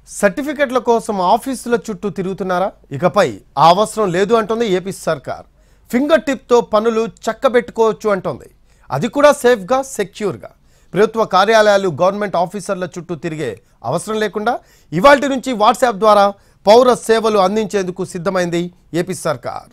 సర్టిఫికెట్ల కోసం ఆఫీసుల చుట్టూ తిరుగుతున్నారా? ఇకపై ఆ అవసరం లేదు అంటోంది ఏపీ సర్కార్. ఫింగర్ టిప్ తో పనులు చక్కబెట్టుకోవచ్చు అంటోంది. అది కూడా సేఫ్ గా, సెక్యూర్ గా. ప్రభుత్వ కార్యాలయాలు, గవర్నమెంట్ ఆఫీసర్ల చుట్టూ తిరిగే అవసరం లేకుండా ఇవాల్టి నుంచి వాట్సాప్ ద్వారా పౌర సేవలు అందించేందుకు సిద్ధమైంది ఏపీ సర్కార్.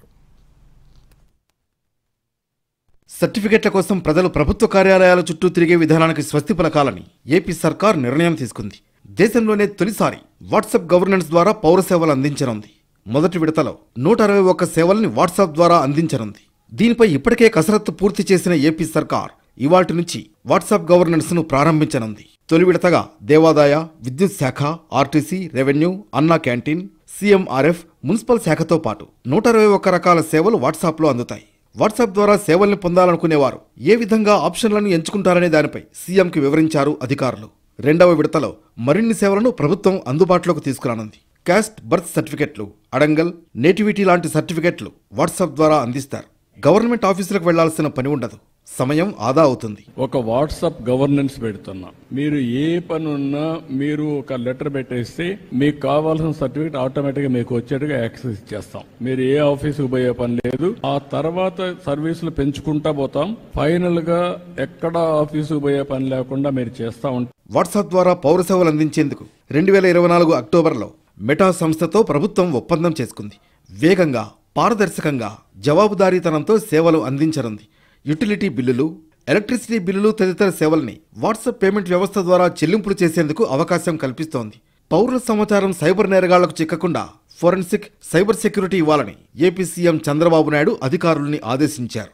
సర్టిఫికెట్ల కోసం ప్రజలు ప్రభుత్వ కార్యాలయాల చుట్టూ తిరిగే విధానానికి స్వస్తి పలకాలని ఏపీ సర్కార్ నిర్ణయం తీసుకుంది. దేశంలోనే తొలిసారి వాట్సాప్ గవర్నెన్స్ ద్వారా పౌర సేవలు అందించనుంది. మొదటి విడతలో 161 సేవల్ని వాట్సాప్ ద్వారా అందించనుంది. దీనిపై ఇప్పటికే కసరత్తు పూర్తి చేసిన ఏపీ సర్కార్ ఇవాల్టి నుంచి వాట్సాప్ గవర్నెన్స్ ను ప్రారంభించనుంది. తొలి విడతగా దేవాదాయ, విద్యుత్ శాఖ, ఆర్టీసీ, రెవెన్యూ, అన్నా క్యాంటీన్, సీఎంఆర్ఎఫ్, మున్సిపల్ శాఖతో పాటు 121 రకాల సేవలు వాట్సాప్లో అందుతాయి. వాట్సాప్ ద్వారా సేవల్ని పొందాలనుకునేవారు ఏ విధంగా ఆప్షన్లను ఎంచుకుంటారనే దానిపై సీఎంకి వివరించారు అధికారులు. రెండవ విడతలో మరిన్ని సేవలను ప్రభుత్వం అందుబాటులోకి తీసుకురానుంది. క్యాస్ట్, బర్త్ సర్టిఫికెట్లు, అడంగల్, నేటివిటీ లాంటి సర్టిఫికెట్లు వాట్సాప్ ద్వారా అందిస్తారు. గవర్నమెంట్ ఆఫీసులకు వెళ్లాల్సిన పని ఉండదు. సమయం ఆదా అవుతుంది. ఒక వాట్సాప్ గవర్నెన్స్ పెడుతున్నా, మీరు ఏ పని ఉన్నా మీరు ఒక లెటర్ పెట్టేస్తే మీకు కావాల్సిన సర్టిఫికేట్ ఆటోమేటిక్ గా మీకు వచ్చేట్టుగా యాక్సెస్ ఇచ్చేస్తాం. మీరు ఏ ఆఫీసుకు పోయే పని లేదు. ఆ తర్వాత సర్వీసులు పెంచుకుంటా పోతాం. ఫైనల్ గా ఎక్కడ ఆఫీసుకు పోయే పని లేకుండా మీరు చేస్తా ఉంటాం. వాట్సాప్ ద్వారా పౌర సేవలు అందించేందుకు 2024 అక్టోబర్లో మెటా సంస్థతో ప్రభుత్వం ఒప్పందం చేసుకుంది. వేగంగా, పారదర్శకంగా, జవాబుదారీతనంతో సేవలు అందించనుంది. యుటిలిటీ బిల్లులు, ఎలక్ట్రిసిటీ బిల్లులు తదితర సేవల్ని వాట్సాప్ పేమెంట్ వ్యవస్థ ద్వారా చెల్లింపులు చేసేందుకు అవకాశం కల్పిస్తోంది. పౌరుల సమాచారం సైబర్ నేరగాళ్లకు చిక్కకుండా ఫోరెన్సిక్, సైబర్ సెక్యూరిటీ ఇవ్వాలని ఏపీ సీఎం చంద్రబాబు నాయుడు అధికారుల్ని ఆదేశించారు.